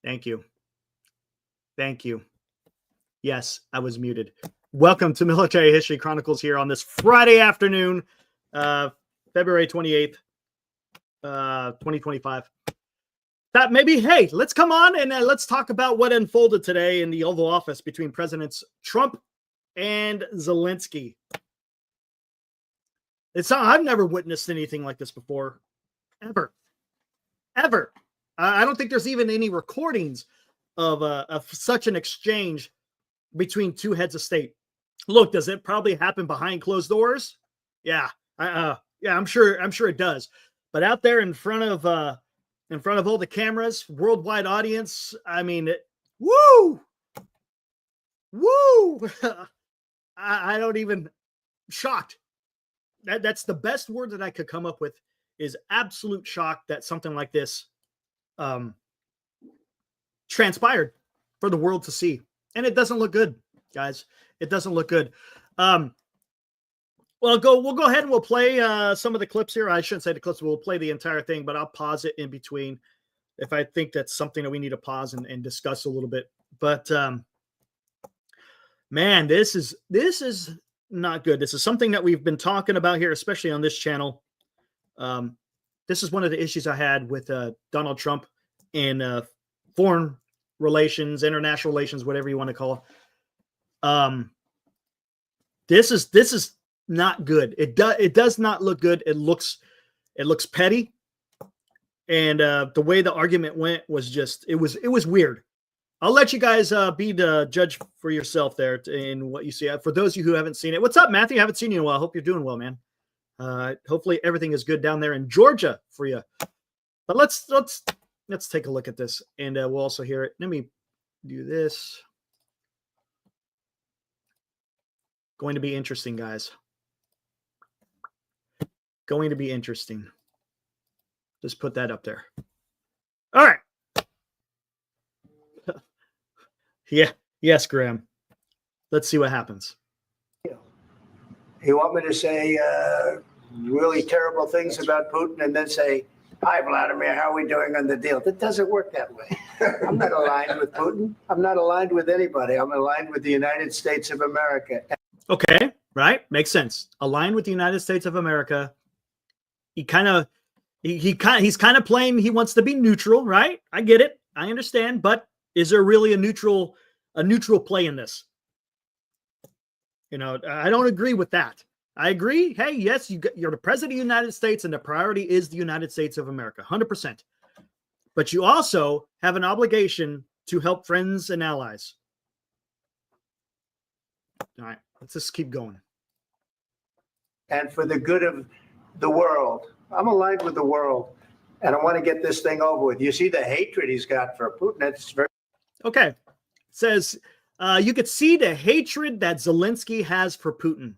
Thank you. Thank you. Yes, I was muted. Welcome to Military History Chronicles here on this Friday afternoon, February 28th, 2025. That maybe, hey, let's come on and let's talk about what unfolded today in the Oval Office between Presidents Trump and Zelensky. I've never witnessed anything like this before, ever. I don't think there's even any recordings of such an exchange between two heads of state. Look, does it probably happen behind closed doors? Yeah, I'm sure it does. But out there in front of all the cameras, worldwide audience, I mean, woo! I don't even shocked. That's the best word that I could come up with, is absolute shock that something like this transpired for the world to see. And it doesn't look good, guys. It doesn't look good. We'll go ahead and we'll play some of the clips here. I shouldn't say the clips. We'll play the entire thing, but I'll pause it in between if I think that's something that we need to pause and discuss a little bit. But man, this is not good. This is something that we've been talking about here, especially on this channel. This is one of the issues I had with Donald Trump in foreign relations, international relations, whatever you want to call it. This is not good. It does not look good. It looks petty. And the way the argument went was just, it was weird. I'll let you guys be the judge for yourself there in what you see. For those of you who haven't seen it, what's up, Matthew? I haven't seen you in a while. Hope you're doing well, man. Hopefully everything is good down there in Georgia for you. But let's take a look at this, and we'll also hear it. Let me do this. Going to be interesting, guys. Going to be interesting. Just put that up there. All right. Yeah. Yes, Graham. Let's see what happens. You want me to say really terrible things about Putin and then say, "Hi, Vladimir, how are we doing on the deal?" That doesn't work that way. I'm not aligned with Putin. I'm not aligned with anybody. I'm aligned with the United States of America. Okay, right? Makes sense. Aligned with the United States of America. He's kind of playing, he wants to be neutral, right? I get it. I understand. But is there really a neutral play in this? You know, I don't agree with that. I agree. Hey, yes, you're the president of the United States, and the priority is the United States of America, 100%. But you also have an obligation to help friends and allies. All right, let's just keep going. And for the good of the world. I'm aligned with the world, and I want to get this thing over with. You see the hatred he's got for Putin. It's very Okay. It says you could see the hatred that Zelensky has for Putin.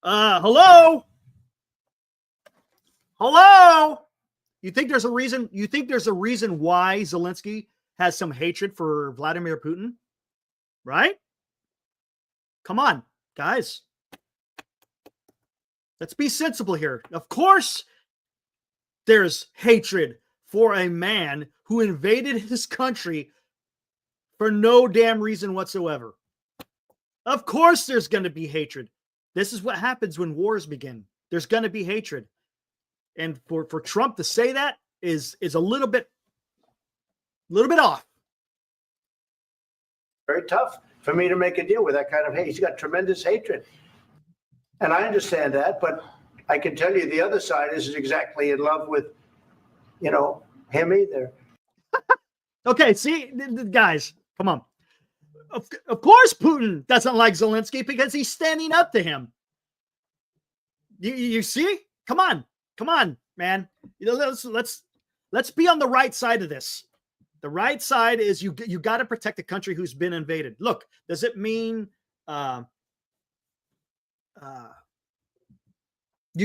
Hello? Hello? You think there's a reason? You think there's a reason why Zelensky has some hatred for Vladimir Putin? Right? Come on, guys. Let's be sensible here. Of course, there's hatred for a man who invaded his country for no damn reason whatsoever. Of course, there's going to be hatred. This is what happens when wars begin. There's going to be hatred. And for Trump to say that is a little bit off. very tough for me to make a deal with that kind of hate. He's got tremendous hatred. And I understand that, but I can tell you the other side isn't exactly in love with, him either. Okay, see, guys, come on. Of course Putin doesn't like Zelensky because he's standing up to him. You see? Come on, man. Let's be on the right side of this. The right side is you got to protect the country who's been invaded. Look, does it mean you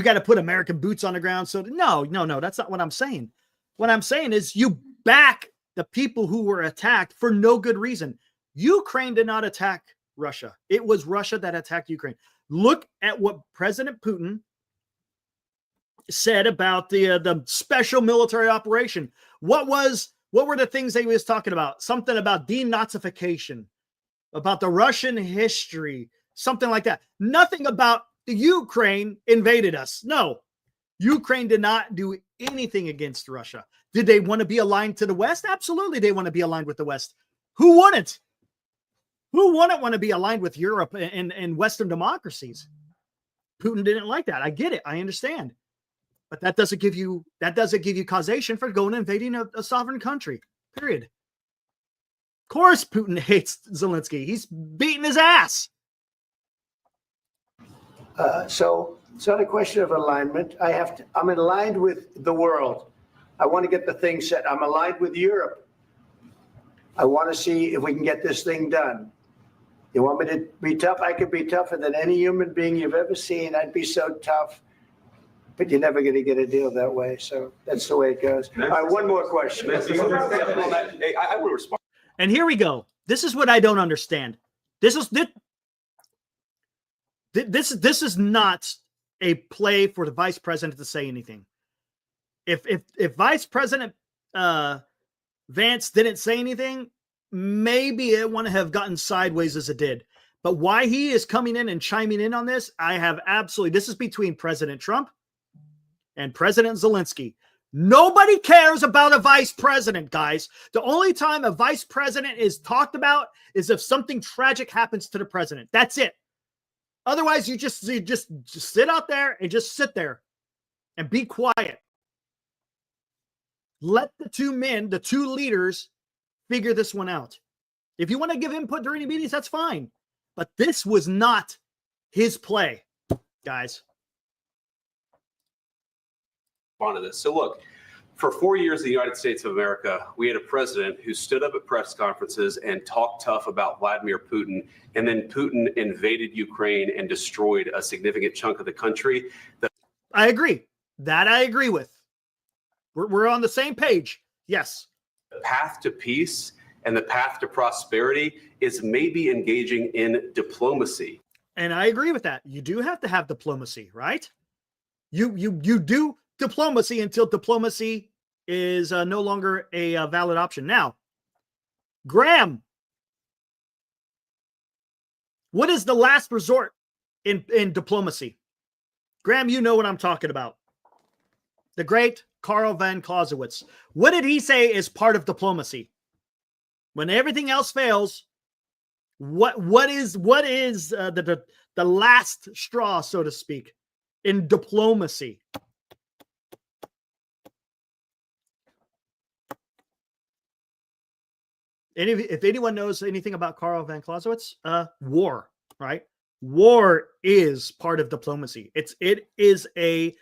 got to put American boots on the ground? So no, that's not what I'm saying. What I'm saying is you back the people who were attacked for no good reason. Ukraine did not attack Russia. It was Russia that attacked Ukraine. Look at what President Putin said about the special military operation. What were the things that he was talking about? Something about denazification, about the Russian history, something like that. Nothing about the Ukraine invaded us. No, Ukraine did not do anything against Russia. Did they want to be aligned to the West? Absolutely, they want to be aligned with the West. Who wouldn't? Who wouldn't want to be aligned with Europe and Western democracies? Putin didn't like that. I get it. I understand. But that doesn't give you causation for going and invading a sovereign country. Period. Of course, Putin hates Zelensky. He's beating his ass. So it's not a question of alignment. I'm aligned with the world. I want to get the thing set. I'm aligned with Europe. I want to see if we can get this thing done. You want me to be tough? I could be tougher than any human being you've ever seen. I'd be so tough. But you're never going to get a deal that way. So that's the way it goes. All right, one more question. I will respond. And here we go. This is what I don't understand. This is not a play for the vice president to say anything. If Vice President Vance didn't say anything, maybe it wouldn't have gotten sideways as it did. But why he is coming in and chiming in on this, this is between President Trump and President Zelensky. Nobody cares about a vice president, guys. The only time a vice president is talked about is if something tragic happens to the president. That's it. Otherwise, you just sit out there and just sit there and be quiet. Let the two leaders, figure this one out. If you want to give input during the meetings, that's fine. But this was not his play, guys. On this. So look, for 4 years in the United States of America, we had a president who stood up at press conferences and talked tough about Vladimir Putin, and then Putin invaded Ukraine and destroyed a significant chunk of the country. I agree. That I agree with. We're on the same page. Yes. The path to peace and the path to prosperity is maybe engaging in diplomacy. And I agree with that. You do have to have diplomacy, right? You do diplomacy until diplomacy is no longer a valid option. Now, Graham, what is the last resort in diplomacy? Graham, you know what I'm talking about. The great Karl von Clausewitz. What did he say is part of diplomacy? When everything else fails, what is the last straw, so to speak, in diplomacy? If anyone knows anything about Karl von Clausewitz, war, right? War is part of diplomacy. It is a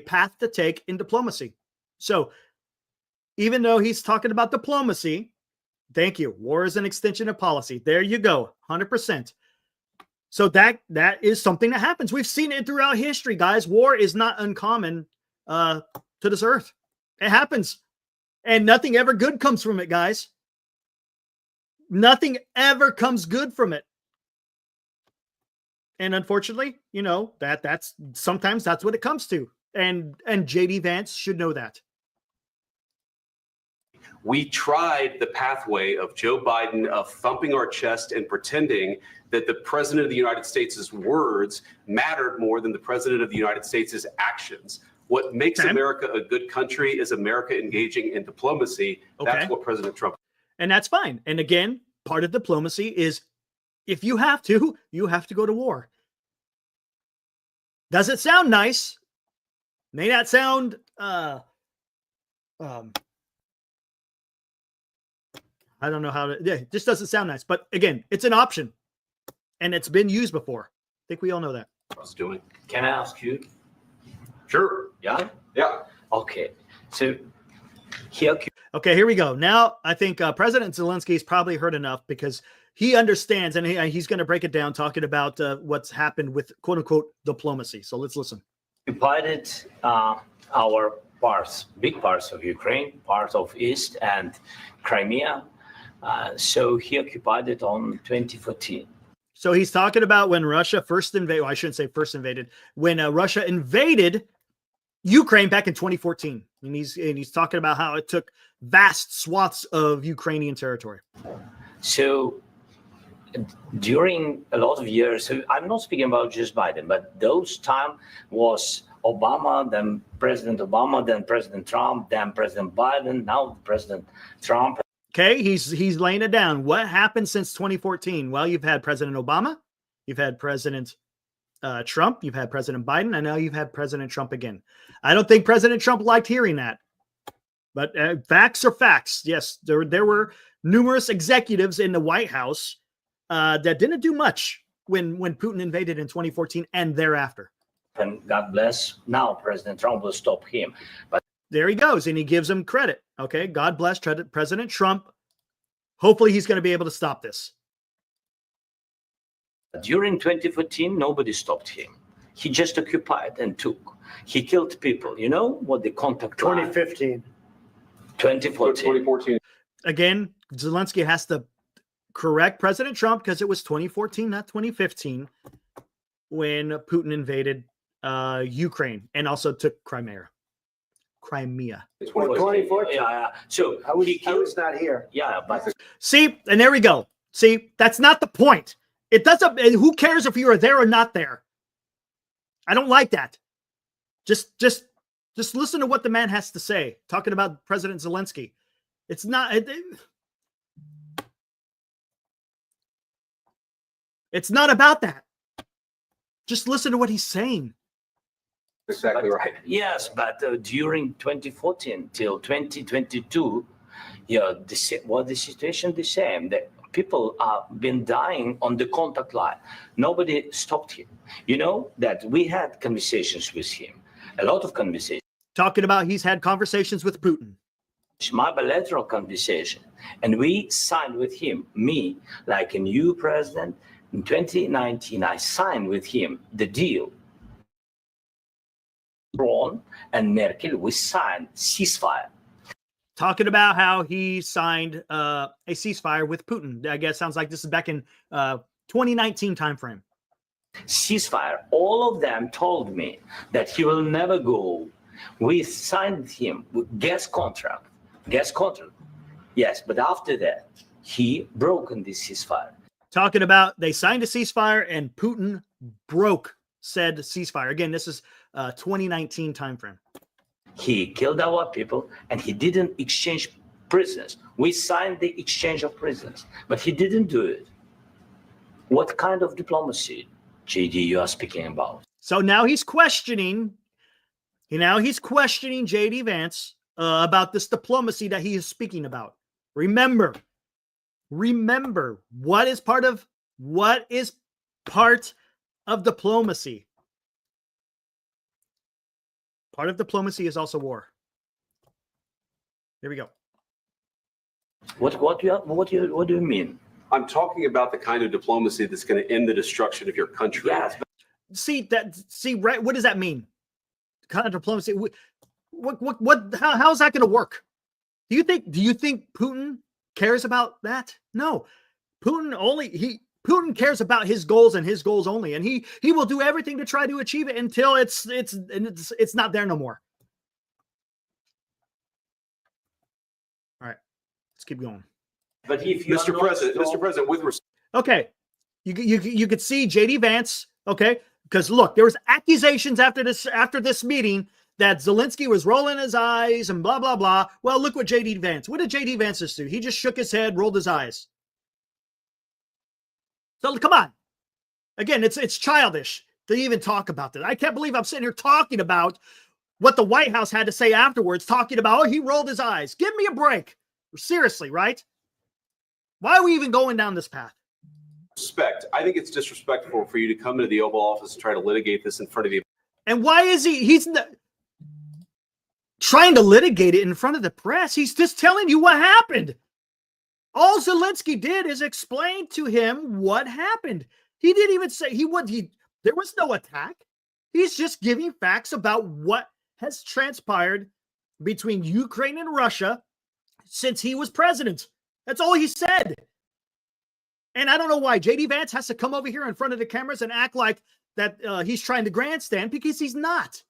path to take in diplomacy. So even though he's talking about diplomacy, thank you. War is an extension of policy. There you go. 100%. So that is something that happens. We've seen it throughout history, guys. War is not uncommon to this earth. It happens. And nothing ever good comes from it, guys. Nothing ever comes good from it. And unfortunately, you know, that's sometimes that's what it comes to. And JD Vance should know that. We tried the pathway of Joe Biden of thumping our chest and pretending that the president of the United States' words mattered more than the president of the United States' actions. What makes America a good country is America engaging in diplomacy. That's what President Trump. And that's fine. And again, part of diplomacy is if you have to go to war. Does it sound nice? May not sound I don't know how to, it just doesn't sound nice. But again, it's an option. And it's been used before. I think we all know that. I was doing. Can I ask you? Sure. Yeah? Yeah. Okay. So here. Okay, here we go. Now, I think President Zelensky's probably heard enough because he understands and he's going to break it down talking about what's happened with quote unquote diplomacy. So let's listen. Occupied our parts, big parts of Ukraine, part of East and Crimea. So he occupied it on 2014. So he's talking about when Russia first invaded, well, I shouldn't say first invaded, when Russia invaded Ukraine back in 2014. And he's talking about how it took vast swaths of Ukrainian territory. So during a lot of years, so I'm not speaking about just Biden, but those time was Obama, then President Obama, then President Trump, then President Biden, now President Trump. Okay, he's laying it down. What happened since 2014? Well, you've had President Obama, you've had President Trump, you've had President Biden, and now you've had President Trump again. I don't think President Trump liked hearing that, but facts are facts. Yes, there were numerous executives in the White House that didn't do much when Putin invaded in 2014 and thereafter. And God bless, now President Trump will stop him. But there he goes, and he gives him credit. Okay, God bless President Trump. Hopefully he's going to be able to stop this. During 2014, nobody stopped him. He just occupied and took. He killed people. You know what the contact 2015. 2014. Again, Zelensky has to correct President Trump because it was 2014, not 2015, when Putin invaded Ukraine and also took Crimea. 2014. Yeah. So I was not here. Yeah, but see, and there we go. See, that's not the point. It doesn't. Who cares if you were there or not there? I don't like that. Just listen to what the man has to say. Talking about President Zelensky, it's not. It's not about that. Just listen to what he's saying. Exactly right. Yes, but during 2014 till 2022, the situation the same. The people have been dying on the contact line. Nobody stopped him. You know that we had conversations with him, a lot of conversations. Talking about he's had conversations with Putin. My bilateral conversation, and we signed with him. Me, like a new president in 2019, I signed with him the deal. Macron and Merkel, we signed ceasefire. Talking about how he signed a ceasefire with Putin. I guess sounds like this is back in 2019 timeframe. Ceasefire. All of them told me that he will never go. We signed him with gas contract. Yes, but after that, he broken this ceasefire. Talking about they signed a ceasefire and Putin broke said ceasefire. Again, this is 2019 timeframe. He killed our people and he didn't exchange prisoners. We signed the exchange of prisoners, but he didn't do it. What kind of diplomacy, JD, you are speaking about? So now he's questioning. JD Vance about this diplomacy that he is speaking about. Remember, what is part of diplomacy. Part of diplomacy is also war. Here we go. What do you mean? I'm talking about the kind of diplomacy that's going to end the destruction of your country. Yes, See, right? What does that mean? Kind of diplomacy. How is that going to work? Do you think Putin cares about that? No. Putin cares about his goals and his goals only, and he will do everything to try to achieve it until it's not there no more. All right, let's keep going. but if you Mr. President, with respect. Okay, you could see JD Vance. Okay, because look, there was accusations after this meeting that Zelensky was rolling his eyes and blah blah blah. Well, look what JD Vance. What did JD Vance just do? He just shook his head, rolled his eyes. So come on. Again, it's childish to even talk about that. I can't believe I'm sitting here talking about what the White House had to say afterwards, talking about, oh, he rolled his eyes. Give me a break. Seriously, right? Why are we even going down this path? Respect. I think it's disrespectful for you to come into the Oval Office and try to litigate this in front of the. And why is he's trying to litigate it in front of the press? He's just telling you what happened. All Zelensky did is explain to him what happened. He didn't even say there was no attack. He's just giving facts about what has transpired between Ukraine and Russia since he was president. That's all he said. And I don't know why JD Vance has to come over here in front of the cameras and act like that he's trying to grandstand, because he's not.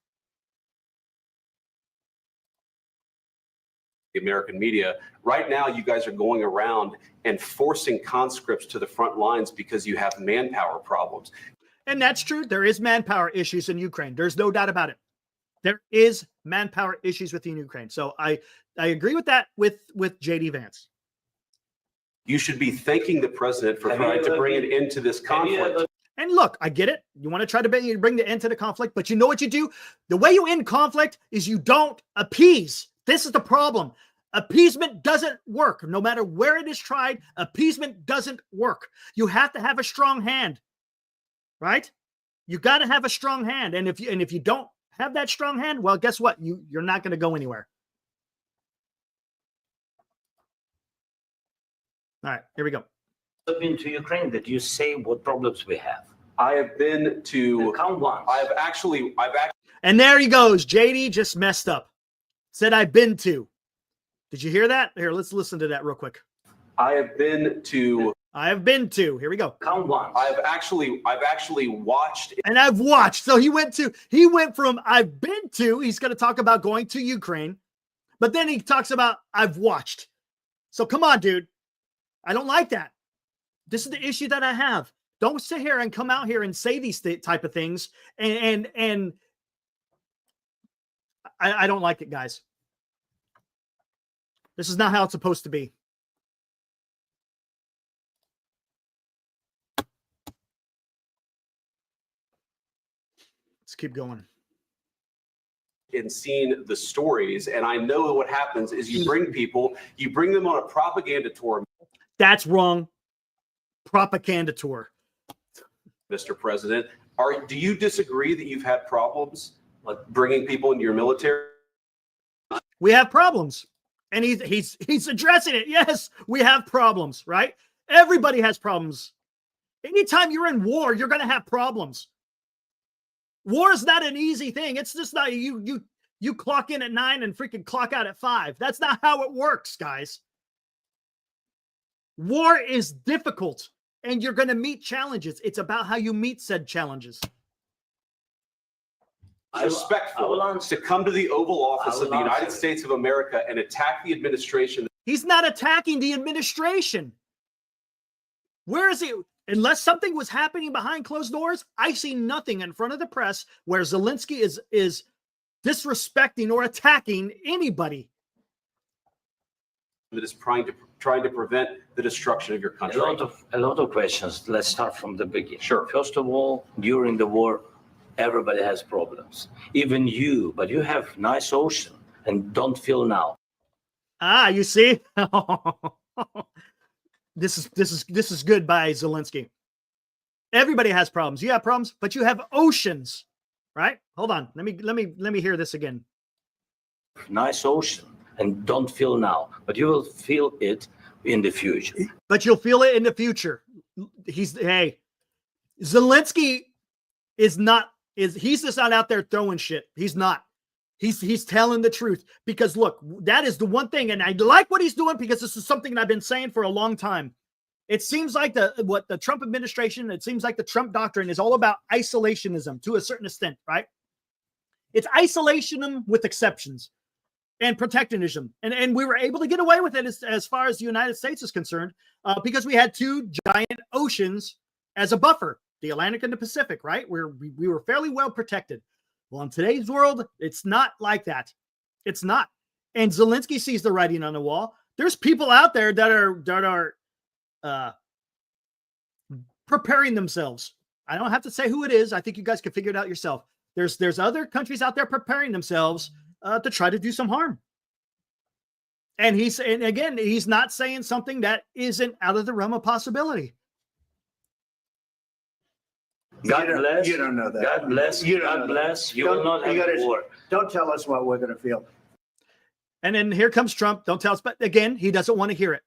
The American media. Right now, you guys are going around and forcing conscripts to the front lines because you have manpower problems. And that's true. There is manpower issues in Ukraine. There's no doubt about it. There is manpower issues within Ukraine. So I agree with that with JD Vance. You should be thanking the president for trying to bring an end to this conflict. And look, I get it. You want to try to bring the end to the conflict, but you know what you do? The way you end conflict is you don't appease. This is the problem. Appeasement doesn't work. No matter where it is tried, appeasement doesn't work. You have to have a strong hand, right? You got to have a strong hand. And if you don't have that strong hand, well, guess what? You're not going to go anywhere. All right, here we go. I've been to Ukraine that you say what problems we have. I have been to. Count once. I've actually. And there he goes. JD just messed up. Said I've been to. Did you hear that? Here, let's listen to that real quick. I have been to. I have been to. Here we go. Count once. I've actually watched. And I've watched. So he went from I've been to, he's going to talk about going to Ukraine, but then he talks about I've watched. So come on, dude. I don't like that. This is the issue that I have. Don't sit here and come out here and say these type of things. And I don't like it, guys. This is not how it's supposed to be. Let's keep going. And seen the stories, and I know what happens is you bring them on a propaganda tour. That's wrong. Propaganda tour. Mr. President, do you disagree that you've had problems like bringing people into your military? We have problems, and he's addressing it. Yes, we have problems, right? Everybody has problems. Anytime you're in war, you're going to have problems. War is not an easy thing. It's just not you clock in at 9 and freaking clock out at 5. That's not how it works, guys. War is difficult, and you're going to meet challenges. It's about how you meet said challenges. Respectful to come to the Oval Office of the United States of America and attack the administration. He's not attacking the administration. Where is he? Unless something was happening behind closed doors, I see nothing in front of the press where Zelensky is disrespecting or attacking anybody. That is trying to prevent the destruction of your country. A lot of questions. Let's start from the beginning. Sure. First of all, during the war, everybody has problems. Even you, but you have nice ocean and don't feel now. Ah, you see? This is good by Zelensky. Everybody has problems. You have problems, but you have oceans, right? Hold on. Let me hear this again. Nice ocean, and don't feel now, but you will feel it in the future. But you'll feel it in the future. Zelensky he's just not out there throwing shit. He's not. He's telling the truth, because look, that is the one thing, and I like what he's doing, because this is something that I've been saying for a long time. It seems like the Trump administration, it seems like the Trump doctrine is all about isolationism to a certain extent, right? It's isolationism with exceptions and protectionism. And we were able to get away with it as far as the United States is concerned, because we had two giant oceans as a buffer, the Atlantic and the Pacific, right? We were fairly well protected. Well, in today's world, it's not like that. It's not. And Zelensky sees the writing on the wall. There's people out there that are preparing themselves. I don't have to say who it is. I think you guys can figure it out yourself. There's other countries out there preparing themselves to try to do some harm. And again, he's not saying something that isn't out of the realm of possibility. God bless. You don't know that. God bless. God bless. You will not have war. Don't tell us what we're going to feel. And then here comes Trump. Don't tell us. But again, he doesn't want to hear it.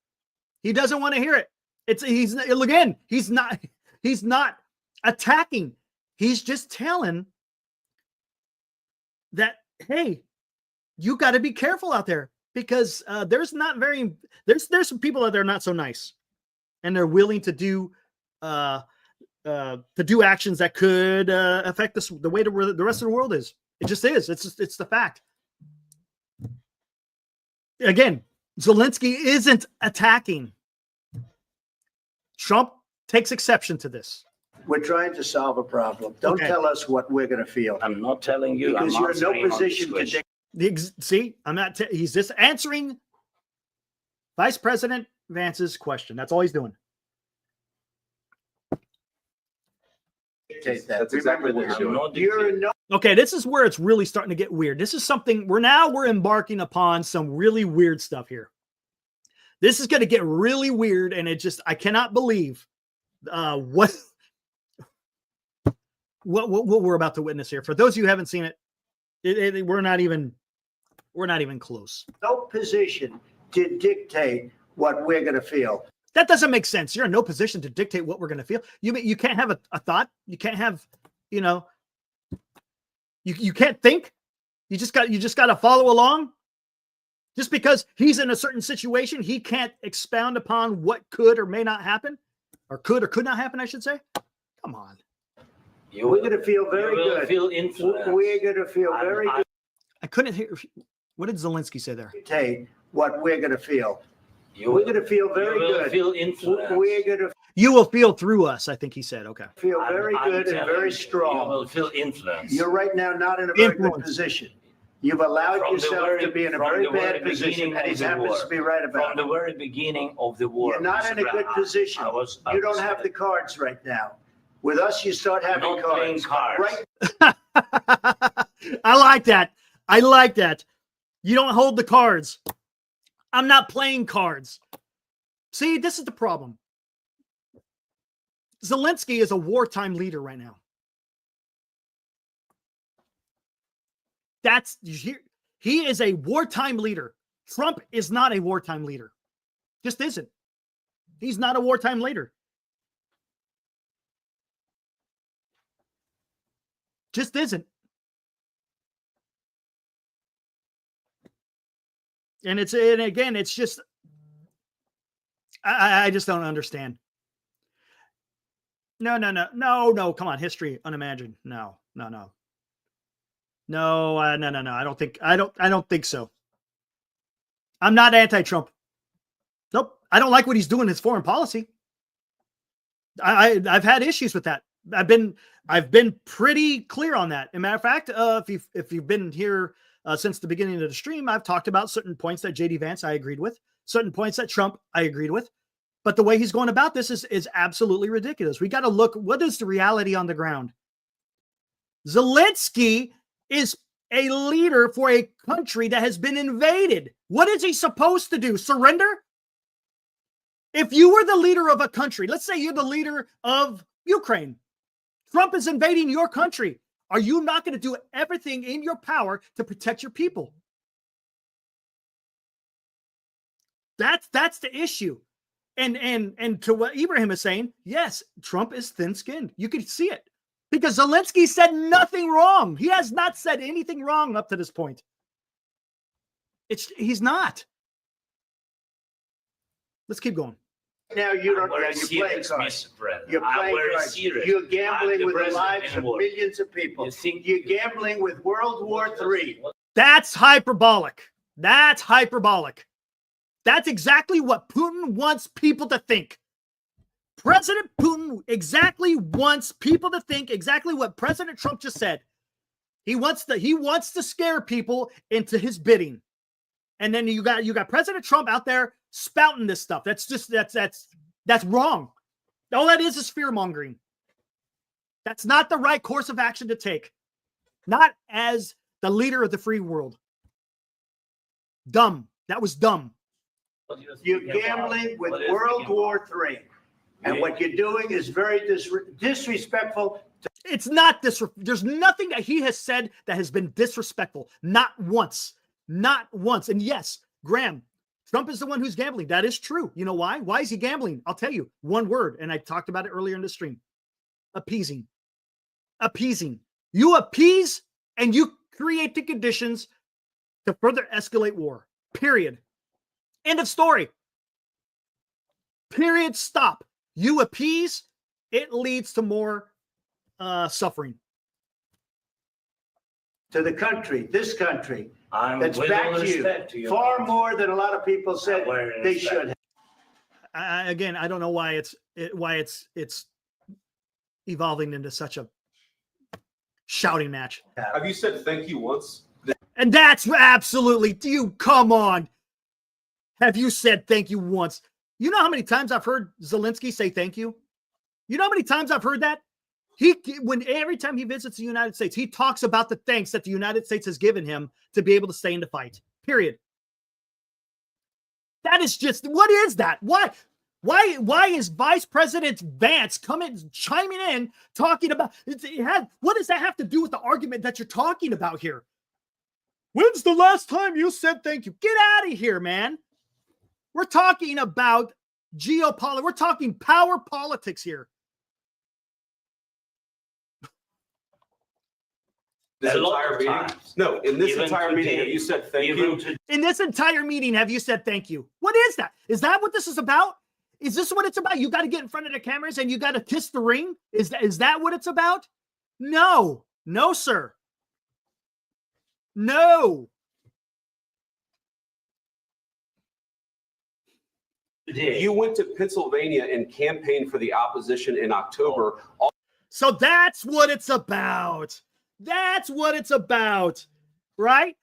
He doesn't want to hear it. He's not attacking. He's just telling that, hey, you got to be careful out there, because there's some people out there not so nice, and they're willing to do actions that could affect the way the rest of the world is. It just is. It's the fact. Again, Zelensky isn't attacking. Trump takes exception to this. We're trying to solve a problem. Don't tell us what we're going to feel. I'm not telling you. Because you're in no position to See, I'm not. He's just answering Vice President Vance's question. That's all he's doing. dictate that. That's exactly what Remember you're this. doing. You're in no Okay, this is where it's really starting to get weird. This is something we're embarking upon some really weird stuff here. This is going to get really weird, and I cannot believe what we're about to witness here. For those of you who haven't seen it, we're not even close. position to dictate what we're going to feel. That doesn't make sense. You're in no position to dictate what we're going to feel. You can't have a thought. You can't have, you can't think. You just got to follow along. Just because he's in a certain situation, he can't expound upon what could or may not happen, or could not happen, I should say. Come on. We're going to feel very good. Feel influenced. We're going to feel very good. I couldn't hear. What did Zelensky say there? Dictate what we're going to feel. You We're going to feel very will good. feel influenced. We're going to You will feel through us, I think he said. Okay. feel very I'm good and telling very you, strong. You will feel influenced. You're right now not in a very good Influence. position. You've allowed From the yourself very- to be in a from very the bad very position, beginning and he of the happens war. to be right about From the it. very beginning of the war. You're not in a Mr. good Brown, position. I was You don't have the upset. cards right now. With us, you start I'm having not playing cards. cards. Right? I like that. I like that. You don't hold the cards. I'm not playing cards. See, this is the problem. Zelensky is a wartime leader right now. He is a wartime leader. Trump is not a wartime leader. Just isn't. He's not a wartime leader. Just isn't. And again, it's just, I just don't understand. No. Come on, history, unimagined. No. I don't think so. I'm not anti-Trump. Nope. I don't like what he's doing in his foreign policy. I've had issues with that. I've been pretty clear on that. As a matter of fact, if you've been here since the beginning of the stream, I've talked about certain points that JD Vance I agreed with, certain points that Trump I agreed with. But the way he's going about this is absolutely ridiculous. We got to look, what is the reality on the ground? Zelensky is a leader for a country that has been invaded. What is he supposed to do? Surrender? If you were the leader of a country, let's say you're the leader of Ukraine. Trump is invading your country. Are you not going to do everything in your power to protect your people? That's the issue. And to what Ibrahim is saying, yes, Trump is thin-skinned. You can see it because Zelensky said nothing wrong. He has not said anything wrong up to this point. He's not. Let's keep going. Now you don't. I'm very You're playing serious, cards. Mr. President. You're I'm playing very cards. serious. You're I'm gambling the with the president lives of anymore. millions of people. You think You're gambling with World War III. That's hyperbolic. That's hyperbolic. That's exactly what Putin wants people to think. President Putin exactly wants people to think exactly what President Trump just said. He wants to scare people into his bidding. And then you got President Trump out there spouting this stuff. That's wrong. All that is fear mongering. That's not the right course of action to take. Not as the leader of the free world. Dumb. That was dumb. You're gambling with World War III. And what you're doing is very disrespectful. It's not there's nothing that he has said that has been disrespectful. Not once. Not once. And yes, Graham, Trump is the one who's gambling. That is true. You know why? Why is he gambling? I'll tell you one word. And I talked about it earlier in the stream. Appeasing. Appeasing. You appease and you create the conditions to further escalate war. Period. End of story. Period. Stop. You appease, it leads to more suffering. To the country, this country, that's with back all to respect you. to Far more than a lot of people said they should have. Again, I don't know why it's evolving into such a shouting match. Have you said thank you once? And that's absolutely, come on. Have you said thank you once? You know how many times I've heard Zelensky say thank you? You know how many times I've heard that? Every time he visits the United States, he talks about the thanks that the United States has given him to be able to stay in the fight. Period. That is just, what is that? Why is Vice President Vance chiming in, talking about, what does that have to do with the argument that you're talking about here? When's the last time you said thank you? Get out of here, man. We're talking about geopolitics. We're talking power politics here. This entire meeting? No, in this entire meeting, have you said thank you? In this entire meeting, have you said thank you? What is that? Is that what this is about? Is this what it's about? You got to get in front of the cameras and you got to kiss the ring? Is that what it's about? No. No, sir. No. You went to Pennsylvania and campaigned for the opposition in October. So that's what it's about. That's what it's about, right?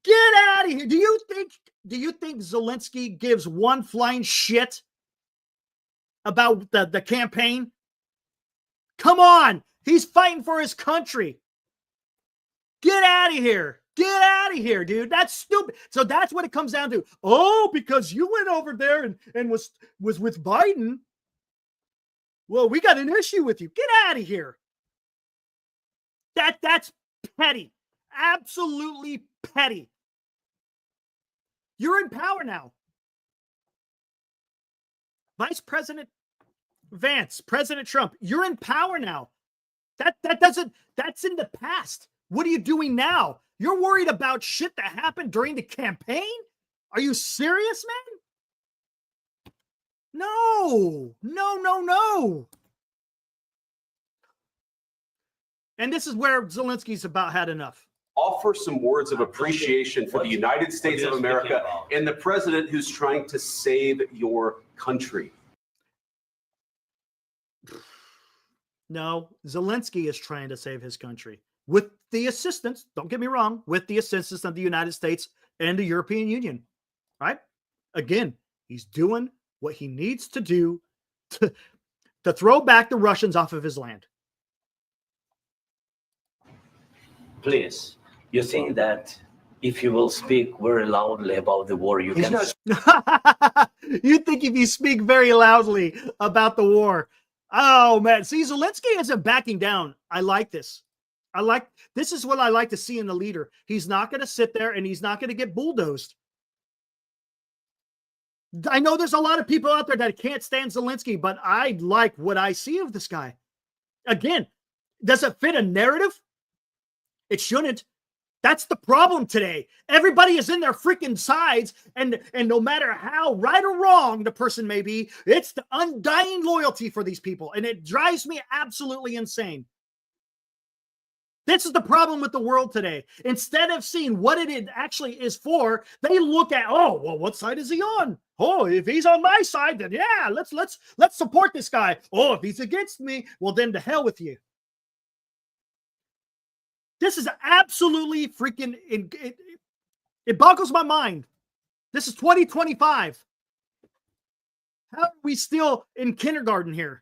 Get out of here. Do you think Zelensky gives one flying shit about the campaign? Come on. He's fighting for his country. Get out of here. Get out of here, dude. That's stupid. So that's what it comes down to. Oh, because you went over there and was with Biden. Well, we got an issue with you. Get out of here. That's petty. Absolutely petty. You're in power now. Vice President Vance, President Trump, you're in power now. That's in the past. What are you doing now? You're worried about shit that happened during the campaign? Are you serious, man? No. And this is where Zelensky's about had enough. Offer some words of appreciation for the United States of America and the president who's trying to save your country. No, Zelensky is trying to save his country with the assistance, don't get me wrong, with the assistance of the United States and the European Union, right? Again, he's doing what he needs to do to throw back the Russians off of his land. Please, you think that if you will speak very loudly about the war, you can... You think if you speak very loudly about the war, Oh man, see, Zelensky isn't backing down. I like this. This is what I like to see in a leader. He's not going to sit there and he's not going to get bulldozed. I know there's a lot of people out there that can't stand Zelensky, but I like what I see of this guy. Again, does it fit a narrative? It shouldn't. That's the problem today. Everybody is in their freaking sides, and no matter how right or wrong the person may be, it's the undying loyalty for these people, and it drives me absolutely insane. This is the problem with the world today. Instead of seeing what it actually is for, they look at, oh, well, what side is he on? Oh, if he's on my side, then yeah, let's support this guy. Oh, if he's against me, well, then to hell with you. This is absolutely freaking, it boggles my mind. This is 2025. How are we still in kindergarten here?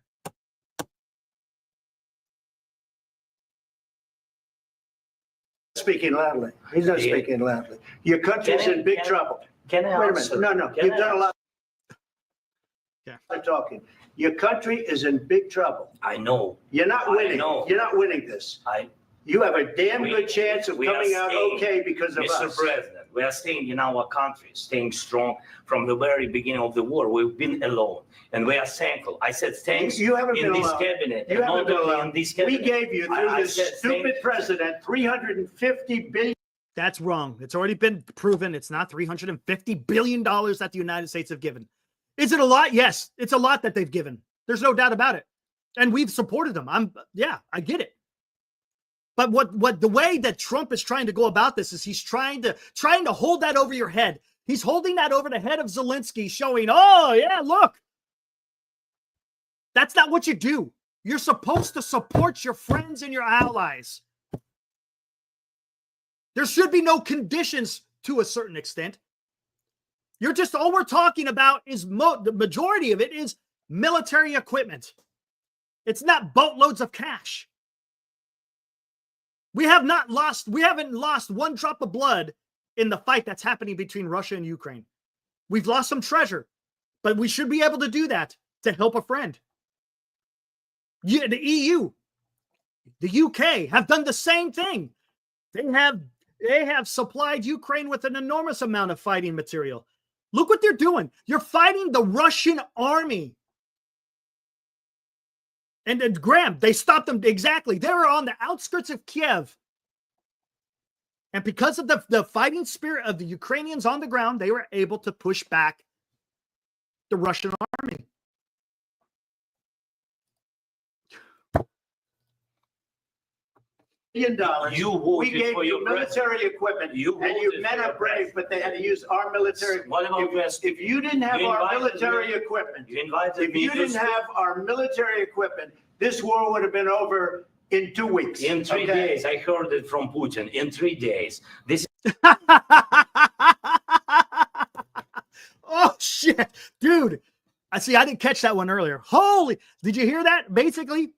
Speaking loudly. He's not speaking loudly. Your country's in big trouble. Can I Wait a answer? minute. No. Can You've I done a lot Yeah. of talking. Your country is in big trouble. I know. You're not I winning. know. You're not winning this. You have a damn good chance of we are coming out staying, okay because of Mr. us. President, we are staying in our country, staying strong from the very beginning of the war. We've been alone, and we are thankful. I said thanks You haven't in been this alone. cabinet. You and haven't not been only alone. in this We cabinet. gave you, through I this said stupid president, $350 billion. That's wrong. It's already been proven. It's not $350 billion that the United States have given. Is it a lot? Yes, it's a lot that they've given. There's no doubt about it. And we've supported them. I get it. But what the way that Trump is trying to go about this is he's trying to hold that over your head. He's holding that over the head of Zelensky, showing, oh yeah, look. That's not what you do. You're supposed to support your friends and your allies. There should be no conditions to a certain extent. All we're talking about is the majority of it is military equipment. It's not boatloads of cash. We haven't lost one drop of blood in the fight that's happening between Russia and Ukraine. We've lost some treasure, but we should be able to do that to help a friend. The EU, the UK have done the same thing. They have supplied Ukraine with an enormous amount of fighting material. Look what they're doing. You're fighting the Russian army. And Graham, they stopped them exactly. They were on the outskirts of Kiev. And because of the fighting spirit of the Ukrainians on the ground, they were able to push back the Russian army. $1 billion. You voted We gave for you your military equipment, You and you voted men for are your brave, president. but they had to use our military. What about West? If you didn't have You our invited military me. equipment, You invited if me you to didn't speak. have our military equipment, this war would have been over in 2 weeks. In 3 okay? days, I heard it from Putin. In 3 days, this Oh shit, dude. I didn't catch that one earlier. Did you hear that? Basically,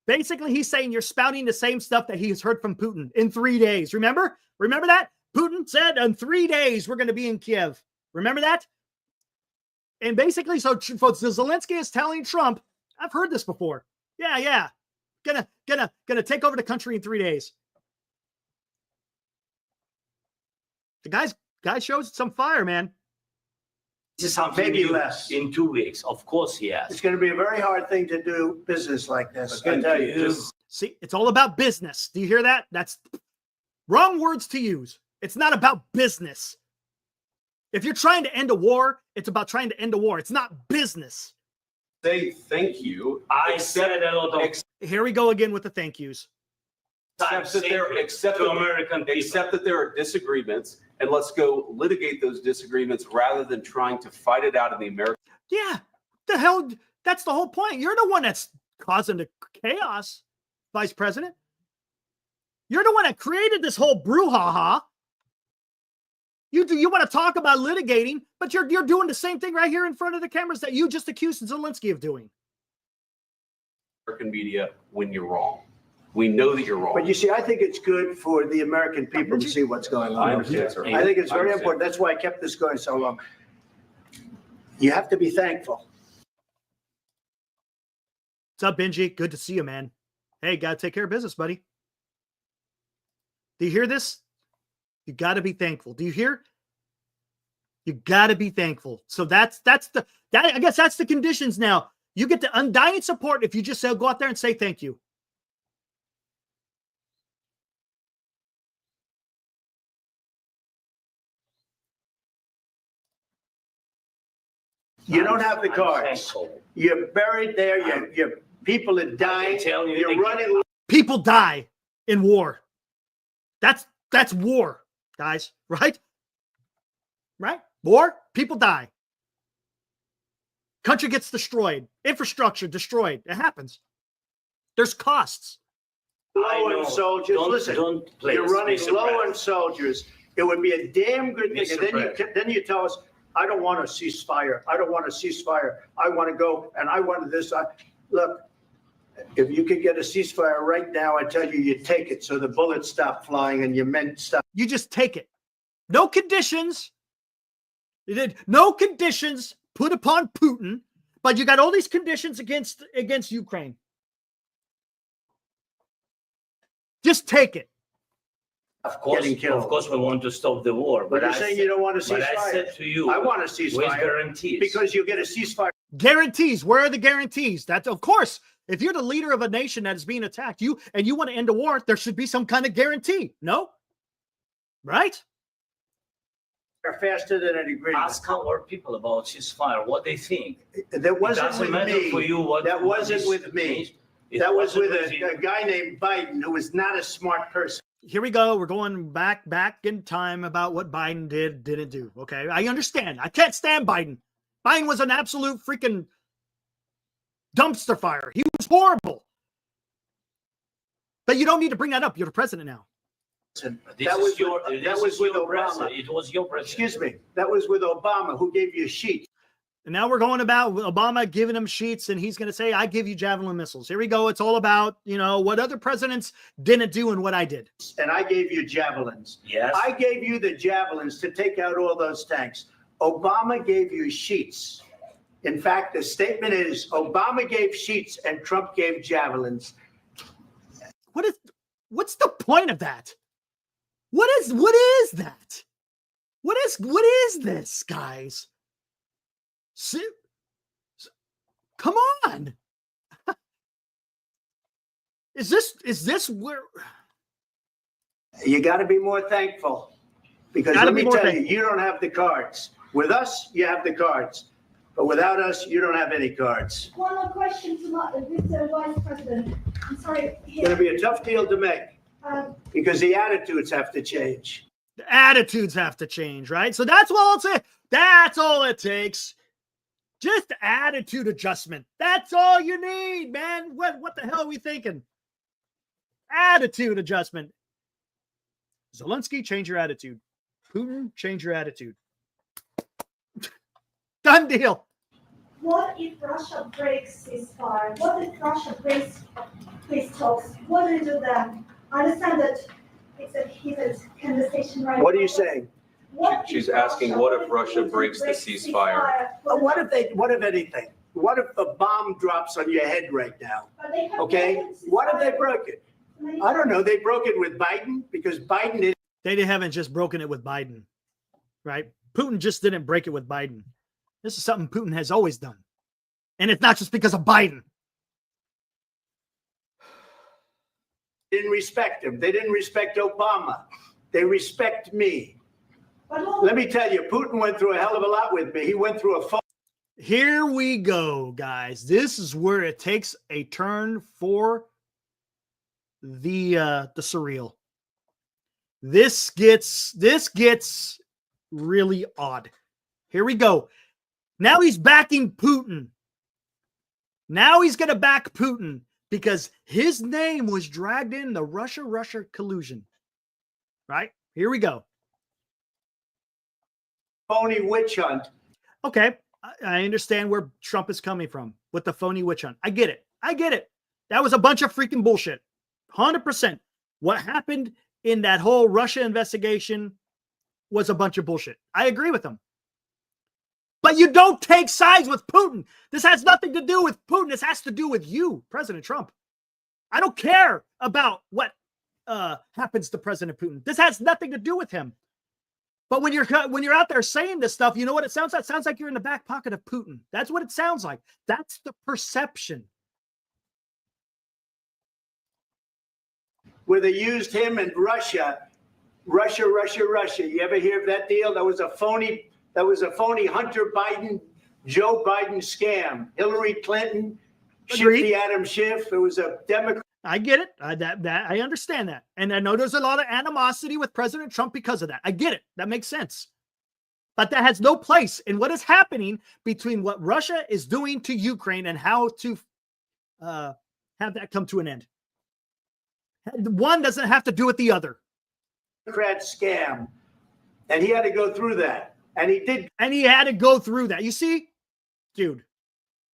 he's saying you're spouting the same stuff that he's heard from Putin in 3 days. Remember that? Putin said in 3 days, we're going to be in Kiev. Remember that? And basically, so Zelensky is telling Trump, I've heard this before. Yeah. Gonna take over the country in 3 days. The guy shows some fire, man. is something Maybe new less. in 2 weeks. Of course, yes. It's going to be a very hard thing to do business like this. I Again, tell you. just- See, it's all about business. Do you hear that? That's wrong words to use. It's not about business. If you're trying to end a war, it's about trying to end a war. It's not business. say thank you. I said a lot of Here we go again with the thank yous. times Except that there, secret except to that, American people. except that there are disagreements, and let's go litigate those disagreements rather than trying to fight it out in the American. Yeah, the hell, that's the whole point. You're the one that's causing the chaos, Vice President. You're the one that created this whole brouhaha. You want to talk about litigating, but you're doing the same thing right here in front of the cameras that you just accused Zelensky of doing. American media when you're wrong. We know that you're wrong. But you see, I think it's good for the American people to see what's going on. I understand, sir. I think it's I very understand. important. That's why I kept this going so long. You have to be thankful. What's up, Benji? Good to see you, man. Hey, got to take care of business, buddy. Do you hear this? You got to be thankful. Do you hear? You got to be thankful. So I guess that's the conditions now. You get the undying support if you just go out there and say thank you. You don't have the I'm cards. thankful. You're buried there. Your people are dying. tell you You're again. running. People die in war. That's war, guys, right? Right? War, people die. Country gets destroyed. Infrastructure destroyed. It happens. There's costs. Low on soldiers. Listen, you're running low on soldiers. It would be a damn good thing. And then you tell us, I don't want a ceasefire. I don't want a ceasefire. I want to go and I want this. Look, if you could get a ceasefire right now, I tell you, you take it so the bullets stop flying and your men stop. You just take it. No conditions. No conditions put upon Putin, but you got all these conditions against Ukraine. Just take it. Of course, we want to stop the war. But you're saying you don't want a ceasefire. But I said to you, I want a with ceasefire guarantees. because you'll get a ceasefire. Guarantees. Where are the guarantees? That's, of course, if you're the leader of a nation that is being attacked, you want to end a war, there should be some kind of guarantee. No? Right? Faster than an agreement. Ask our people about ceasefire, what they think. That wasn't Doesn't with matter me. for you what That wasn't is- with me. It That was wasn't with you. a guy named Biden who was not a smart person. Here we go. We're going back in time about what Biden didn't do. Okay. I understand. I can't stand Biden. Biden was an absolute freaking dumpster fire. He was horrible. But you don't need to bring that up. You're the president now. That was with Obama. It was your president. Excuse me. That was with Obama, who gave you sheets. And now we're going about Obama giving him sheets, and he's going to say, I give you Javelin missiles. Here we go. It's all about, what other presidents didn't do and what I did. And I gave you javelins. Yes. I gave you the javelins to take out all those tanks. Obama gave you sheets. In fact, the statement is Obama gave sheets and Trump gave javelins. What's the point of that? What is that? What is this, guys? Come on. Is this where You got to be more thankful because let me tell you, you don't have the cards. With us, you have the cards. But without us, you don't have any cards. One more question to Mr. Vice President. I'm sorry. It's going to be a tough deal to make because the attitudes have to change. the attitudes have to change, right? So that's all it's a, that's all it takes. Just attitude adjustment. That's all you need, man. What the hell are we thinking? Attitude adjustment. Zelensky, change your attitude. Putin, change your attitude. Done deal. What if Russia breaks ceasefire? What if Russia breaks peace talks? What do you do then? I understand that it's a heated conversation right now. What are you saying? She's asking, what if Russia breaks the ceasefire? What if anything? What if a bomb drops on your head right now? Okay? What if they broke it? I don't know. They broke it with Biden because Biden is. They haven't just broken it with Biden, right? Putin just didn't break it with Biden. This is something Putin has always done. And it's not just because of Biden. Didn't respect him. They didn't respect Obama. They respect me. Let me tell you, Putin went through a hell of a lot with me. He went through a phone. Here we go, guys. This is where it takes a turn for the surreal. This gets really odd. Here we go. Now he's backing Putin. Now he's going to back Putin because his name was dragged in the Russia collusion. Right? Here we go. Phony witch hunt. Okay. I understand where Trump is coming from with the phony witch hunt. I get it. That was a bunch of freaking bullshit. 100%. What happened in that whole Russia investigation was a bunch of bullshit. I agree with him. But you don't take sides with Putin. This has nothing to do with Putin. This has to do with you, President Trump. I don't care about what happens to President Putin. This has nothing to do with him. But when you're out there saying this stuff, you know what it sounds like? It sounds like you're in the back pocket of Putin. That's what it sounds like. That's the perception. Where they used him and Russia. You ever hear of that deal? That was a phony Hunter Biden, Joe Biden scam. Hillary Clinton, Shifty Adam Schiff. It was a Democrat. I get it. I understand that. And I know there's a lot of animosity with President Trump because of that. I get it. That makes sense. But that has no place in what is happening between what Russia is doing to Ukraine and how to have that come to an end. One doesn't have to do with the other. Democrat scam. And he had to go through that. And he did. And he had to go through that. You see? Dude,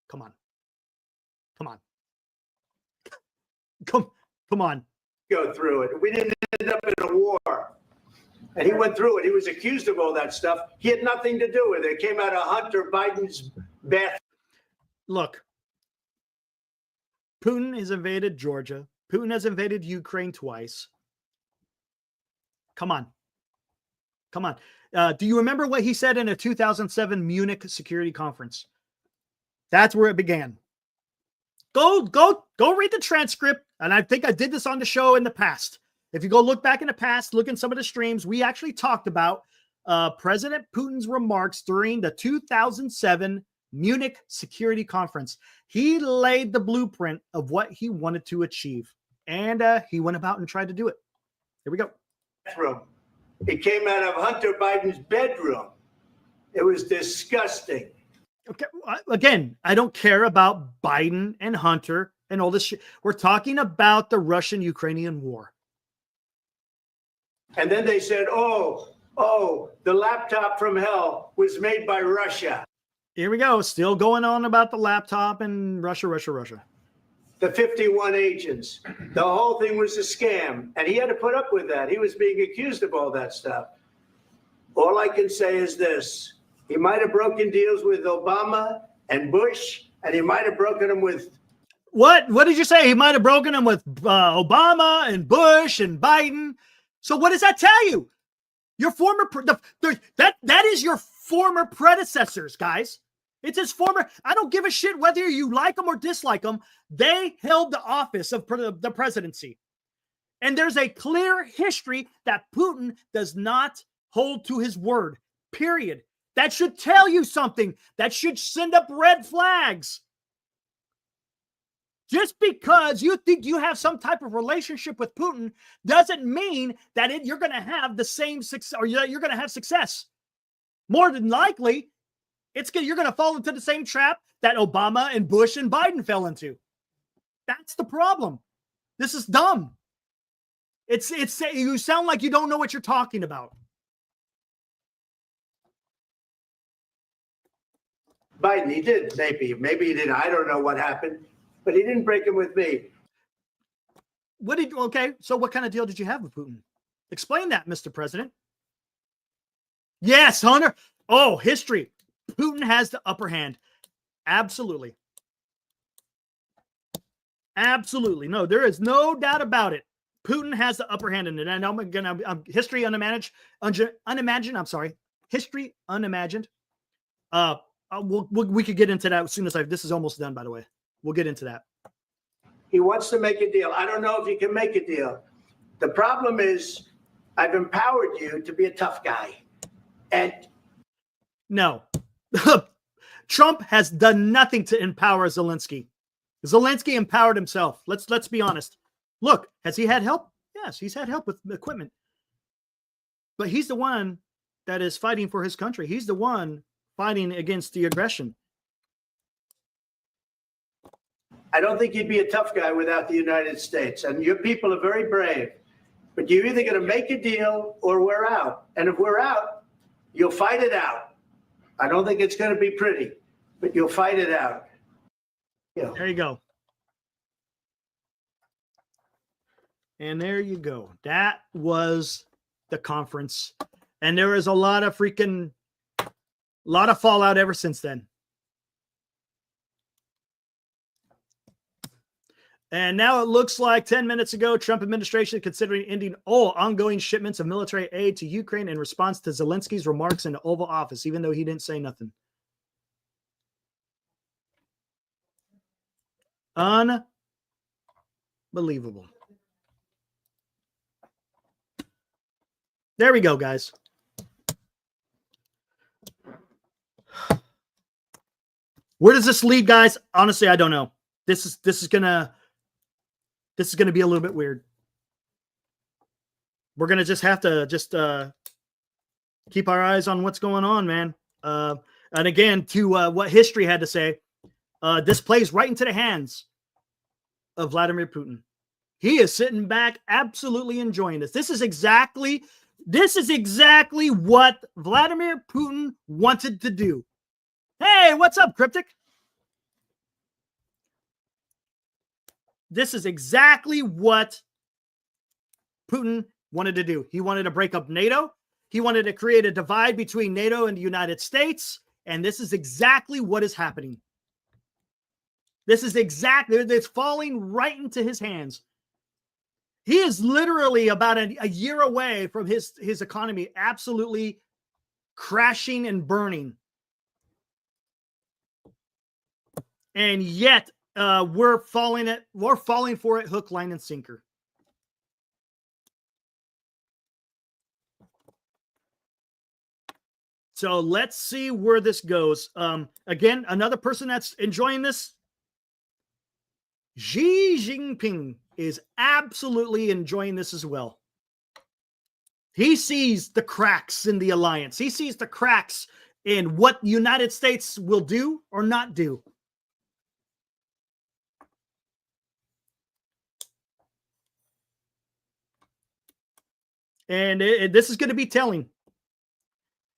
come on. Come on. Go through it. We didn't end up in a war. And he went through it. He was accused of all that stuff. He had nothing to do with it. It came out of Hunter Biden's bath. Look, Putin has invaded Georgia. Putin has invaded Ukraine twice. Come on. Do you remember what he said in a 2007 Munich security conference? That's where it began. Go read the transcript. And I think I did this on the show in the past. If you go look back in the past, look in some of the streams, we actually talked about President Putin's remarks during the 2007 Munich security conference. He laid the blueprint of what he wanted to achieve. And he went about and tried to do it. Here we go. It came out of Hunter Biden's bedroom. It was disgusting. Okay. Again, I don't care about Biden and Hunter and all this shit. We're talking about the Russian-Ukrainian war. And then they said, oh, the laptop from hell was made by Russia. Here we go. Still going on about the laptop and Russia. The 51 agents. The whole thing was a scam. And he had to put up with that. He was being accused of all that stuff. All I can say is this. He might have broken deals with Obama and Bush, and he might have broken them with... What did you say? He might have broken them with Obama and Bush and Biden. So what does that tell you? Your former... that is your former predecessors, guys. It's his former... I don't give a shit whether you like them or dislike them. They held the office of the presidency. And there's a clear history that Putin does not hold to his word, period. That should tell you something. That should send up red flags. Just because you think you have some type of relationship with Putin doesn't mean that you're going to have the same success, or you're going to have success. More than likely, you're going to fall into the same trap that Obama and Bush and Biden fell into. That's the problem. This is dumb. It's you sound like you don't know what you're talking about. Biden, he did, maybe he didn't. I don't know what happened, but he didn't break him with me. Okay, so what kind of deal did you have with Putin? Explain that, Mr. President. Yes, Hunter. Oh, history. Putin has the upper hand. Absolutely. No, there is no doubt about it. Putin has the upper hand in it. And I'm history unimagined. History unimagined. We could get into that as soon as this is almost done, by the way. We'll get into that. He wants to make a deal. I don't know if he can make a deal. The problem is I've empowered you to be a tough guy. And no, Trump has done nothing to empower Zelensky. Zelensky empowered himself. Let's be honest. Look, has he had help? Yes, he's had help with equipment. But he's the one that is fighting for his country. He's the one fighting against the aggression. I don't think you'd be a tough guy without the United States. And your people are very brave. But you're either going to make a deal or we're out. And if we're out, you'll fight it out. I don't think it's going to be pretty, but you'll fight it out. Yeah. There you go. And there you go. That was the conference. And there is a lot of freaking lot of fallout ever since then. And now it looks like 10 minutes ago, Trump administration considering ending all ongoing shipments of military aid to Ukraine in response to Zelensky's remarks in the Oval Office, even though he didn't say nothing. Unbelievable. There we go, guys. Where does this lead, guys? Honestly, I don't know. This is gonna be a little bit weird. We're gonna just have to keep our eyes on what's going on, man. And again, to what history had to say, this plays right into the hands of Vladimir Putin. He is sitting back, absolutely enjoying this. This is exactly what Vladimir Putin wanted to do. Hey, what's up, Cryptic? This is exactly what Putin wanted to do. He wanted to break up NATO. He wanted to create a divide between NATO and the United States. And this is exactly what is happening. It's falling right into his hands. He is literally about a year away from his economy absolutely crashing and burning. And yet we're falling for it hook, line, and sinker. So let's see where this goes. Again, another person that's enjoying this, Xi Jinping, is absolutely enjoying this as well. He sees the cracks in the alliance. He sees the cracks in what the United States will do or not do. And this is going to be telling.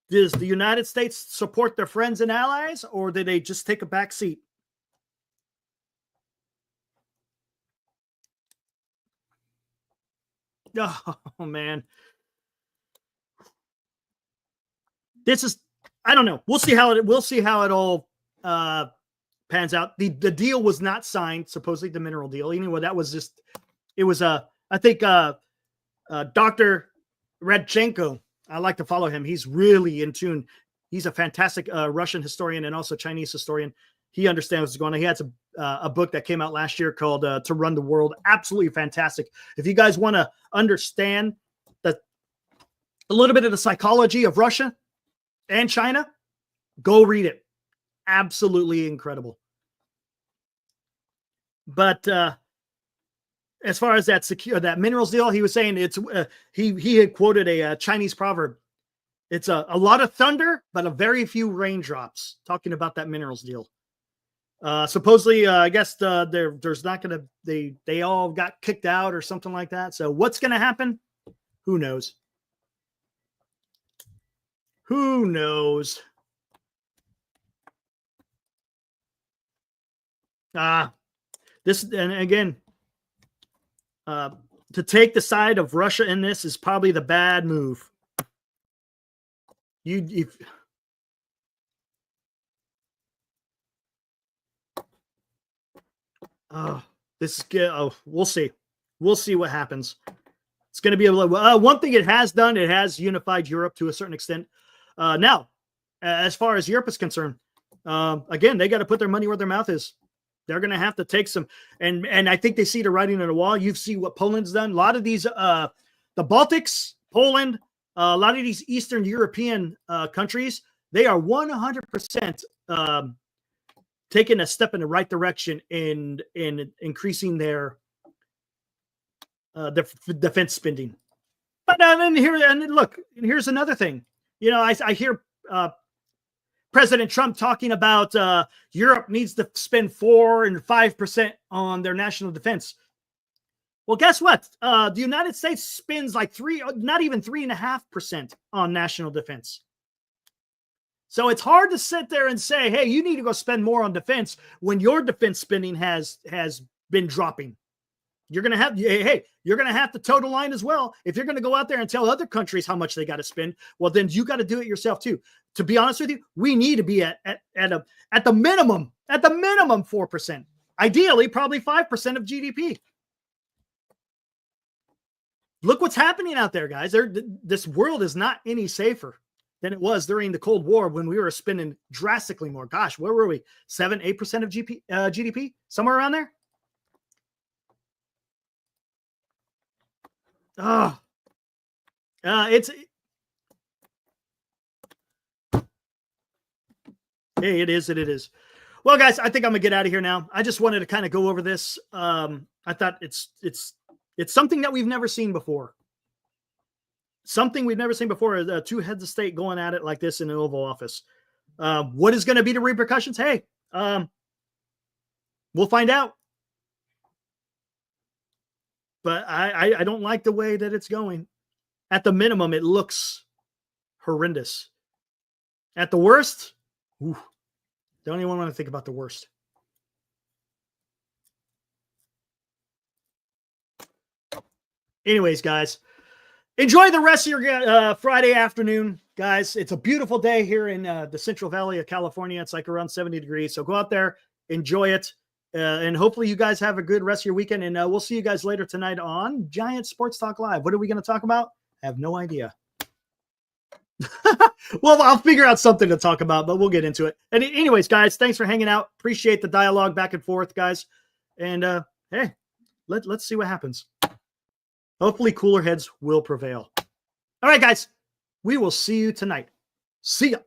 Does the United States support their friends and allies, or do they just take a back seat? Oh, man. This is, I don't know. We'll see how it all pans out. The deal was not signed, supposedly the mineral deal. Anyway, that was just, it was I think Dr. Radchenko, I like to follow him. He's really in tune. He's a fantastic Russian historian and also Chinese historian. He understands what's going on. He has a book that came out last year called To Run the World. Absolutely fantastic. If you guys want to understand a little bit of the psychology of Russia and China, go read it. Absolutely incredible. But as far as that minerals deal, he was saying it's he had quoted a Chinese proverb. It's a lot of thunder, but a very few raindrops, talking about that minerals deal. Supposedly, I guess there's not going to, they all got kicked out or something like that. So what's going to happen? Who knows? Who knows? This, and again, to take the side of Russia in this is probably the bad move. We'll see. We'll see what happens. It's going to be a little, one thing it has done, it has unified Europe to a certain extent. Now, as far as Europe is concerned, again, they got to put their money where their mouth is. They're going to have to take some, and I think they see the writing on the wall. You see what Poland's done. A lot of these, the Baltics, Poland, a lot of these Eastern European countries, they are 100% taking a step in the right direction in increasing their defense spending. But here's another thing. You know, I hear President Trump talking about Europe needs to spend 4 and 5% on their national defense. Well, guess what? The United States spends like not even 3.5% on national defense. So it's hard to sit there and say, hey, you need to go spend more on defense when your defense spending has been dropping. You're going to have, hey, you're going to have to toe the line as well. If you're going to go out there and tell other countries how much they got to spend, well, then you got to do it yourself too. To be honest with you, we need to be at the minimum 4%. Ideally, probably 5% of GDP. Look what's happening out there, guys. This world is not any safer than it was during the Cold War when we were spending drastically more. Gosh, where were we? 7-8% of GDP? Somewhere around there? Oh, hey, it is. Well, guys, I think I'm gonna get out of here now. I just wanted to kind of go over this. I thought it's something that we've never seen before. Something we've never seen before. Two heads of state going at it like this in the Oval Office. What is going to be the repercussions? Hey, we'll find out. But I don't like the way that it's going. At the minimum, it looks horrendous. At the worst, don't even want to think about the worst. Anyways, guys, enjoy the rest of your Friday afternoon, guys. It's a beautiful day here in the Central Valley of California. It's like around 70 degrees. So go out there, enjoy it. And hopefully you guys have a good rest of your weekend. And we'll see you guys later tonight on Giant Sports Talk Live. What are we going to talk about? I have no idea. Well, I'll figure out something to talk about, but we'll get into it. And anyways, guys, thanks for hanging out. Appreciate the dialogue back and forth, guys. And hey, let's see what happens. Hopefully cooler heads will prevail. All right, guys, we will see you tonight. See ya.